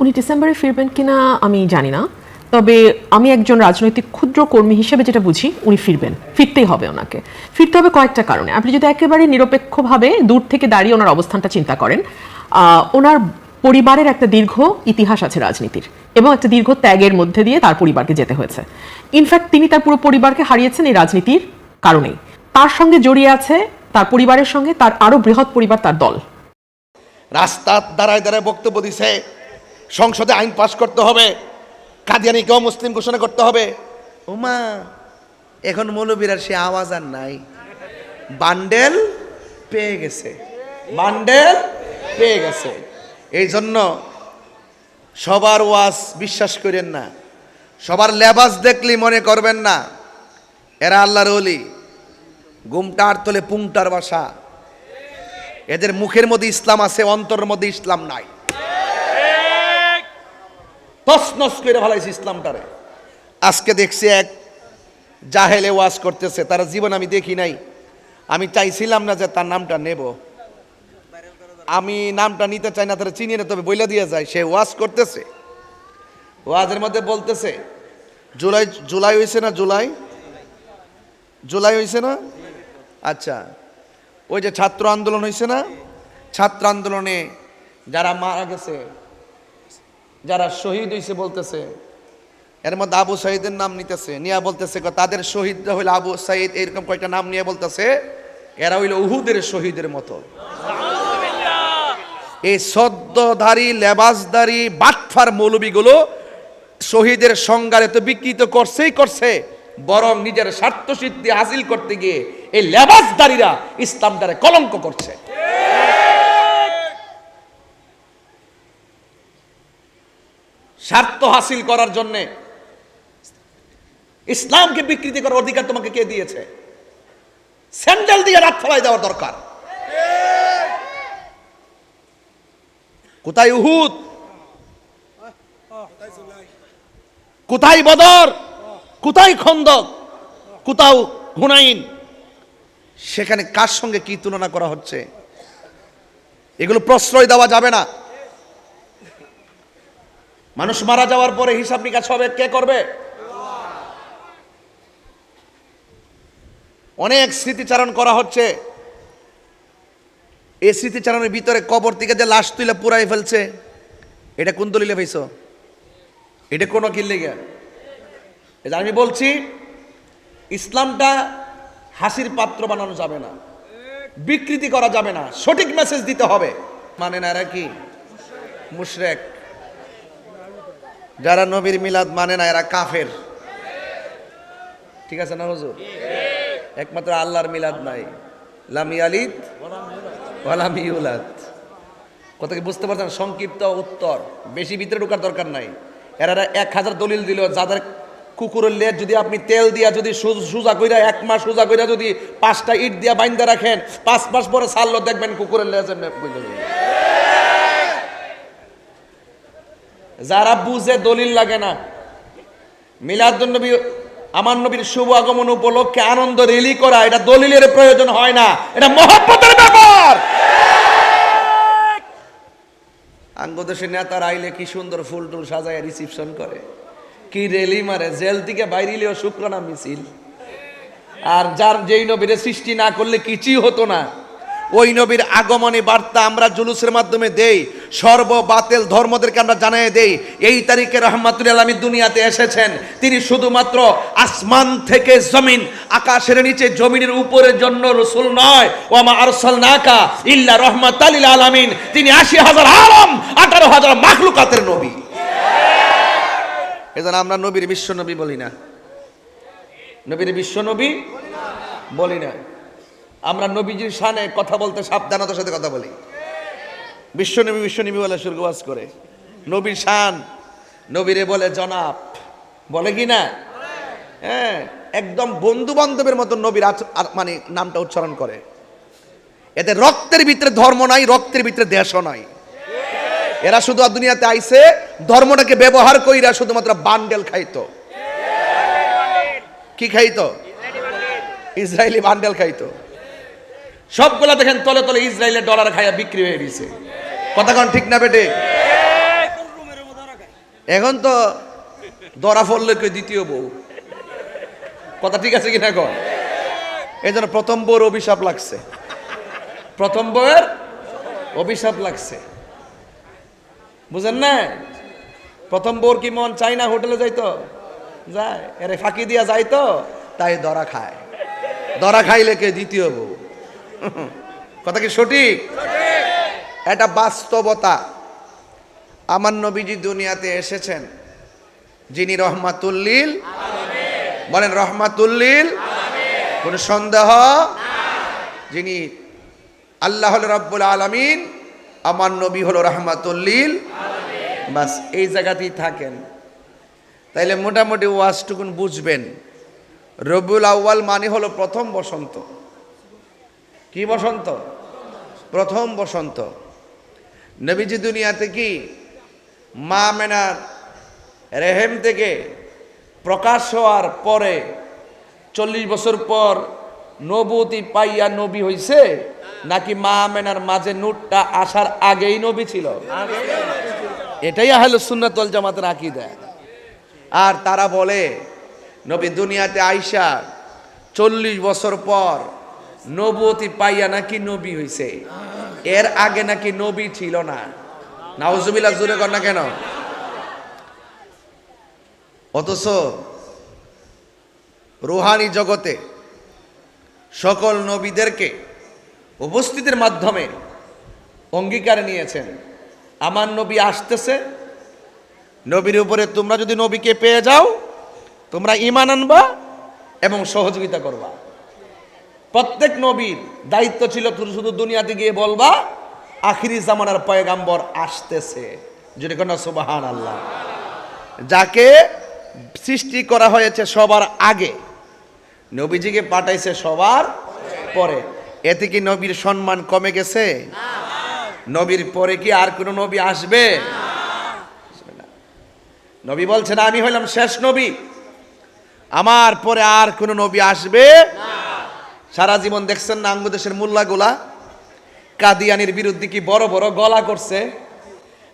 উনি ডিসেম্বরে ফিরবেন কিনা আমি জানি না, তবে আমি একজন রাজনৈতিক ক্ষুদ্র কর্মী হিসেবে যেটা বুঝি উনি ফিরবেন, ফিরতেই হবে ওনাকে। ফিরতে হবে কয়েকটা কারণে। আপনি যদি একেবারে নিরপেক্ষভাবে দূর থেকে দাঁড়িয়ে ওনার অবস্থানটা চিন্তা করেন, ওনার পরিবারের একটা দীর্ঘ ইতিহাস আছে রাজনীতির, এবং একটা দীর্ঘ ত্যাগের মধ্যে দিয়ে তার পরিবারকে যেতে হয়েছে। ইনফ্যাক্ট তিনি তার পুরো পরিবারকে হারিয়েছেন এই রাজনীতির কারণেই। তার সঙ্গে জড়িয়ে আছে তার পরিবারের সঙ্গে তার আরো বৃহৎ পরিবার, তার দল। রাস্তার দাঁড়ায় দাঁড়ায় বক্তব্য দিছে, সংসদে আইন পাশ করতে হবে, কাদিয়ানীকেও মুসলিম ঘোষণা করতে হবে। ওমা, এখন মৌলবীরার সে আওয়াজ আর নাই, বান্ডেল পেয়ে গেছে, বান্ডেল পেয়ে গেছে। এই জন্য সবার ওয়াজ বিশ্বাস করেন না, সবার লেবাস দেখলি মনে করবেন না এরা আল্লাহর ওলি। গুমটার তলে পুংটার বাসা। এদের মুখের মধ্যে ইসলাম আছে, অন্তরের মধ্যে ইসলাম নাই। তছনছ করে ফেলাইছে ইসলামটারে। আজকে দেখছি এক জাহেলে ওয়াজ করতেছে, তার জীবন আমি দেখি নাই। আমি চাইছিলাম না যে তার নামটা নেব, আমি নামটা নিতে চাই না, তারা চিনি না, তবে বইলা দিয়ে যায়। সে ওয়াজ করতেছে, ওয়াজের মধ্যে বলতেছে জুলাই হয়েছে না, জুলাই হয়েছে না। আচ্ছা, ওই যে ছাত্র আন্দোলন হয়েছে না, ছাত্র আন্দোলনে যারা মারা গেছে, যারা শহীদ হয়েছে বলতেছে, এর মধ্যে আবু সাইদের নাম নিতেছে, নিয়ে বলতেছে তাদের শহীদরা হইল আবু সাইদ, এরকম কয়েকটা নাম নিয়ে বলতেছে এরা হইল উহুদের শহীদের মতো। এই সদ্যধারী লেবাসধারী বাটফার মৌলবীগুলো শহীদের সংজ্ঞারে তো বিকৃত করছে, বরং নিজের স্বার্থ সিদ্ধি হাসিল করতে গিয়ে এই লেবাসধারীরা ইসলামটারে কলঙ্ক করছে। স্বার্থ হাসিল করার জন্য ইসলামকে বিকৃতি করার অধিকার তোমাকে কে দিয়েছে? স্যান্ডেল দিয়ে রাত ফলাই দেওয়ার দরকার। কোথায় উহুদ, কোথায় বদর, কোথায় খন্দক, কোথাও হুনাইন? সেখানে কার সঙ্গে কি তুলনা করা হচ্ছে? এগুলো প্রশ্রয় দেওয়া যাবে না। মানুষ মারা যাওয়ার পরে হিসাব নিকাশ হবে, কে করবে? অনেক স্মৃতিচারণ করা হচ্ছে। এই স্মৃতিচারণের ভিতরে কবর থেকে যে লাশ তুলে পুরাই ফেলছে, এটা কোন দলিলে পাইছো? এটা কোনো কিনলে গিয়া? আমি বলছি ইসলামটা হাসির পাত্র বানানো যাবে না, বিকৃতি করা যাবে না, সঠিক মেসেজ দিতে হবে। মানে না এরা কি মুশরিক? যারা নবীর মিলাদ মানে না এরা কাফের। ঠিক আছে না হুজুর? একমাত্র আল্লাহর মিলাদ নাই, লাম ইয়ালিদ ওয়া লাম ইউলাদ। কথা কি বুঝতে পারছেন? সংক্ষিপ্ত উত্তর, বেশি ভিতরে ঢোকার দরকার নাই। এরা 1000 দলিল দিল, যাদের কুকুরের লেজ যদি আপনি তেল দিয়া যদি সোজা কইরা 1 মাস সোজা কইরা যদি 5টা ইট দিয়া বাইন্দা রাখেন, 5 মাস পরে ছাড়লো দেখবেন কুকুরের লেজ। যারা বুঝে দলিল লাগে না, মিলাদুন্নবী আমার নবীর শুভ আগমন উপলক্ষে আনন্দ রেলি করা, এটা দলিলের প্রয়োজন হয় না, এটা মহব্বতের ব্যাপার। আঙ্গদেশের নেতারা আইলে কি সুন্দর ফুল টুল সাজায় রিসিপশন করে, কি রেলি মারে, জেল থেকে বাইরিলেও শুক্রানা মিছিল। আর যার যেই নবীরে সৃষ্টি না করলে কিছুই হতো না, ওই নবীর আগমনী বার্তা আমরা জুলুসের মাধ্যমে দেই, সর্ব বাতিল ধর্মদেরকে আমরা জানিয়ে দেই এই তারিখে রাহমাতুল আলামিন দুনিয়াতে এসেছেন। তিনি শুধুমাত্র আসমান থেকে জমিন, আকাশের নিচে জমিনের উপরের জন্য রাসূল নয়, ওয়া মা আরসালনাকা ইল্লা রাহমাতাল লিল আলামিন। তিনি ৮০,০০০ আলম, ১৮,০০০ মাখলুকাতের নবী। এজন্য আমরা নবীর বিশ্ব নবী বলি না, নবীর বিশ্ব নবী বলি না। আমরা নবীজির শানে কথা বলতে সাবধানতার সাথে কথা বলি। বিশ্বনবী বিশ্বনবী বলে সুরগবাজ করে, নবীর শান, নবীরে বলে জনাব, বলে কি না? হ্যাঁ, একদম বন্ধু বান্ধবের মতো নবীর মানে নামটা উচ্চারণ করে। এদের রক্তের ভিতরে ধর্ম নাই, রক্তের ভিতরে দেশও নাই। এরা শুধু দুনিয়াতে আইছে ধর্মটাকে ব্যবহার কইরা শুধুমাত্র বান্ডেল খাইতো। কি খাইতো? ইসরায়েলি বান্ডেল খাইতো। সবগুলা দেখেন তলে তলে ইসরায়েলের ডলার খাইয়া বিক্রি হয়ে গেছে। কথা কোন ঠিক না বেটে? এখন তো ধরা পড়লে কই দ্বিতীয় বউ, কথা ঠিক আছে কিনা কন? এই জন্য প্রথম বউর অভিশাপ লাগছে, প্রথম বউয়ের অভিশাপ লাগছে, বুঝেন না? প্রথম বউর কি মন চাই না হোটেলে যাইতো? যায়, এরে ফাঁকি দিয়া যাইতো, তাই ধরা খায়। ধরা খাইলে কে দ্বিতীয় বউ। কথা কি সঠিক? এটা বাস্তবতা। আমার নবীজি দুনিয়াতে এসেছেন যিনি রহমাতুল্লিল আলামিন, বলেন রহমাতুল্লিল আলামিন, কোন সন্দেহ? যিনি আল্লাহ হলো রব্বুল আলামিন, আমার নবী হলো রহমাতুল্লিল আলামিন। বাস এই জায়গাতেই থাকেন, তাইলে মোটামুটি ওয়াজটুকুন বুঝবেন। রবিউল আউয়াল মানে হলো প্রথম বসন্ত। কি বসন্ত? প্রথম বসন্ত। নবীজি দুনিয়াতে কি মা মেনার রেহেম থেকে প্রকাশ হওয়ার পরে 40 বছর পর নবুয়তি পাইয়া নবী হইছে, নাকি মা মেনার মাঝে নূরটা আসার আগেই নবী ছিল? এটাই আহলুস সুন্নাত ওয়াল জামাতের আকীদা। আর তারা বলে নবী দুনিয়াতে আইসা 40 বছর পর নবুয়তি পাইয়া নাকি নবী হইছে, এর আগে নাকি নবী ছিল না। নাউজুবিল্লাহ, জোরে কর না কেন? অথচ রুহানি জগতে সকল নবীদেরকে উপস্থিতির মাধ্যমে অঙ্গীকার নিয়েছেন, আমার নবী আসতেছে, নবীর উপরে তোমরা যদি নবীকে পেয়ে যাও তোমরা ঈমান আনবা এবং সহযোগিতা করবা। প্রত্যেক নবীর দায়িত্ব ছিল শুধু দুনিয়াতে গিয়ে বলবা আখিরি জামানার পয়গাম্বর আসতেছে। যদি কোন সুবহানাল্লাহ। যাকে সৃষ্টি করা হয়েছে সবার আগে, নবীজিকে পাঠাইছে সবার পরে। এতে কি নবীর সম্মান কমে গেছে? নবীর পরে কি আর কোন নবী আসবে? নবী বলছেন আমি হইলাম শেষ নবী, আমার পরে আর কোন নবী আসবে না। সারা জীবন দেখছেন না আঙ্গুদেশের মোল্লাগুলা কাদিয়ানির বিরুদ্ধে কি বড় বড় গলা করছে,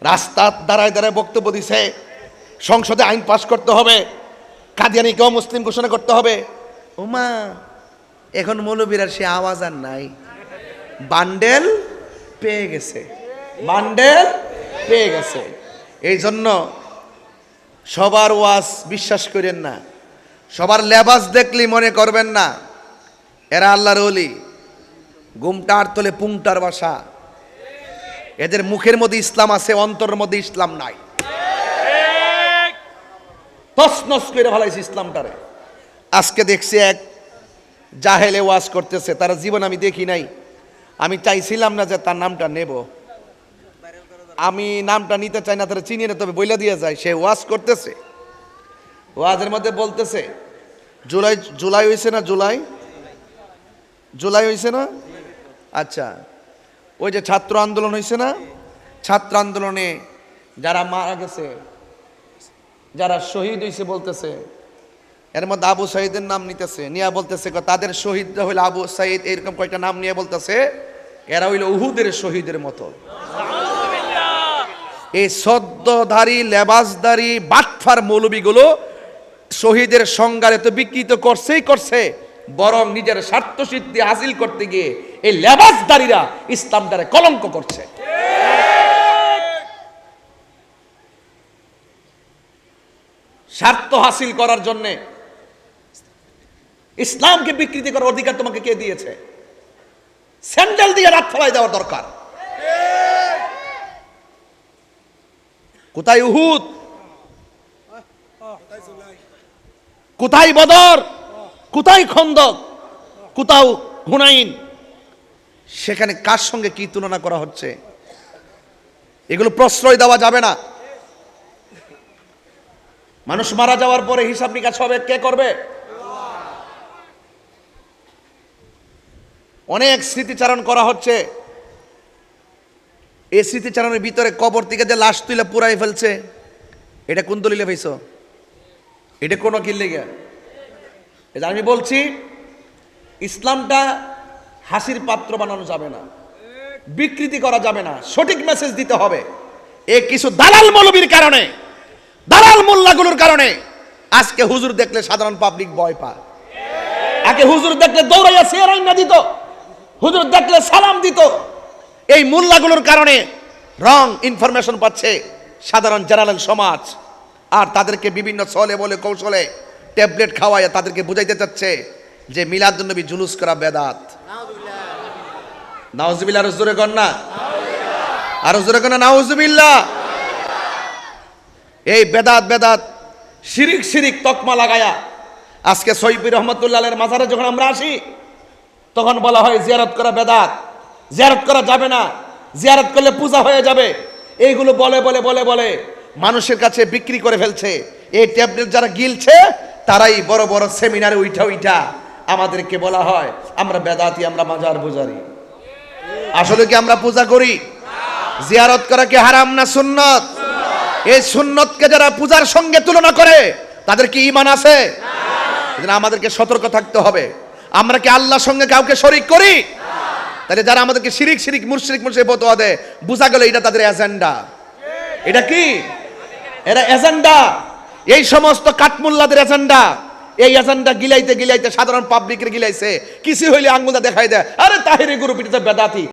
রাস্তা দাঁড়ায় দাঁড়ায় বক্তব্য দিছে, সংসদে আইন পাস করতে হবে, কাদিয়ানিকেও মুসলিম ঘোষণা করতে হবে। ওমা, এখন মৌলবীরা সে আওয়াজ আর নাই, বান্ডেল পেয়ে গেছে, বান্ডেল পেয়ে গেছে। এই জন্য সবার ওয়াজ বিশ্বাস করেন না, সবার লেবাস দেখলেই মনে করবেন না এরা আল্লাহর ওলি। গুমটার তলে পুংটার বাসা। এদের মুখের মধ্যে ইসলাম আছে, অন্তরের মধ্যে ইসলাম নাই। তছনছ করে ফেলাইছে ইসলামটারে। আজকে দেখছি এক জাহেলে ওয়াজ করতেছে, তার জীবন আমি দেখি নাই। আমি চাইছিলাম না যে তার নামটা নেব, আমি নামটা নিতে চাই না, তারা চিনিয়ে না, তবে বইলা দিয়ে যায়। সে ওয়াজ করতেছে, ওয়াজের মধ্যে বলতেছে জুলাই হয়েছে না, জুলাই হয়েছে না? আচ্ছা, ওই যে ছাত্র আন্দোলন হয়েছে না, ছাত্র আন্দোলনে যারা মারা গেছে, যারা শহীদ হয়েছে বলতেছে, এর মধ্যে আবু সাইদের নাম নিতেছে, নিয়ে বলতেছে তাদের শহীদরা হইল আবু সাইদ, এরকম কয়েকটা নাম নিয়ে বলতেছে এরা হইল উহুদের শহীদের মতো। এই সদ্যধারী লেবাসধারী বাটফার মৌলবীগুলো শহীদের সংজ্ঞা এত বিকৃত করছে, বরং নিজের স্বার্থ সিদ্ধি হাসিল করতে গিয়ে এই লেবাসধারীরা ইসলামটারে কলঙ্ক করছে। স্বার্থ হাসিল করার জন্য ইসলামকে বিকৃতি করার অধিকার তোমাকে কে দিয়েছে? স্যান্ডেল দিয়ে রাত ফেলাই দেওয়ার দরকার। কোথায় উহুদ, কোথায় বদর, কোথায় খন্দক, কোথাও হুনাইন? সেখানে কার সঙ্গে কি তুলনা করা হচ্ছে? এগুলো প্রশ্রয় দেওয়া যাবে না। মানুষ মারা যাওয়ার পরে হিসাব নিকাশ হবে, কে করবে? অনেক স্মৃতিচারণ করা হচ্ছে, এই স্মৃতিচারণের ভিতরে কবর থেকে যে লাশ তুলে পুরাই ফেলছে, এটা কোন দলিলে পাইছো? এটা কোনো কি লেগে? আমি বলছি ইসলামটা হাসির পাত্র বানানো যাবে না, বিকৃতি করা যাবে না, সঠিক মেসেজ দিতে হবে। এ কিছু দালাল মৌলবীর কারণে দালাল মোল্লাগুলোর কারণে আজকে হুজুর দেখলে সাধারণ পাবলিক ভয় পায়। আগে হুজুর দেখলে দৌড়াইয়া চেয়ারাই না দিত, হুজুর দেখলে সালাম দিত। এই মোল্লাগুলোর কারণে রং ইনফরমেশন পাচ্ছে সাধারণ জেনারেল সমাজ, আর তাদেরকে বিভিন্ন ছলে বলে কৌশলে ট্যাবলেট খাওয়াইয়া তাদেরকে বুঝাইতে চাচ্ছে যে মিলাদুন্নবী জুলুস করা বেদাত। নাউজুবিল্লাহ, আরো জোরে কর না, আরো জোরে কর না, নাউজুবিল্লাহ। এই বেদাত বেদাত শিরিক শিরিক তকমা লাগায়া আজকে সৈয়দ রহমতুল্লাহের মাজারে যখন আমরা আসি তখন বলা হয় জিয়ারত করা বেদাত, জিয়ারত করা যাবে না, জিয়ারত করলে পূজা হয়ে যাবে। এইগুলো বলে বলে বলে বলে মানুষের কাছে বিক্রি করে ফেলছে। এই ট্যাবলেট যারা গিলছে তারাই বড় বড় সেমিনারে উঠা উঠা আমাদেরকে বলা হয় আমরা বেদাতি, আমরা মাজার পূজারি। আসলে কি আমরা পূজা করি? জিয়ারত করা কি হারাম না সুন্নত? এই সুন্নতকে যারা পূজার সঙ্গে তুলনা করে তাদের কি ঈমান আছে? এজন্য আমাদেরকে সতর্ক থাকতে হবে। আমরা কি আল্লাহর সঙ্গে কাউকে শরীক করি? তাহলে যারা আমাদেরকে শিরিক শিরিক মুশরিক মুশরিক ফতোয়া দেয়, বুঝা গেল এটা তাদের এজেন্ডা। এটা কি? এরা এজেন্ডা, এই সমস্ত কাঠমুল্লাদের এজেন্ডা। এই এজেন্ডা গিলাইতে গিলাইতে সাধারণ পাবলিকের গিলাইছে। কিছু হইলে আঙ্গুলটা দেখাই দেয়, আরে তাহিরি গ্রুপ এটা বেদাতি।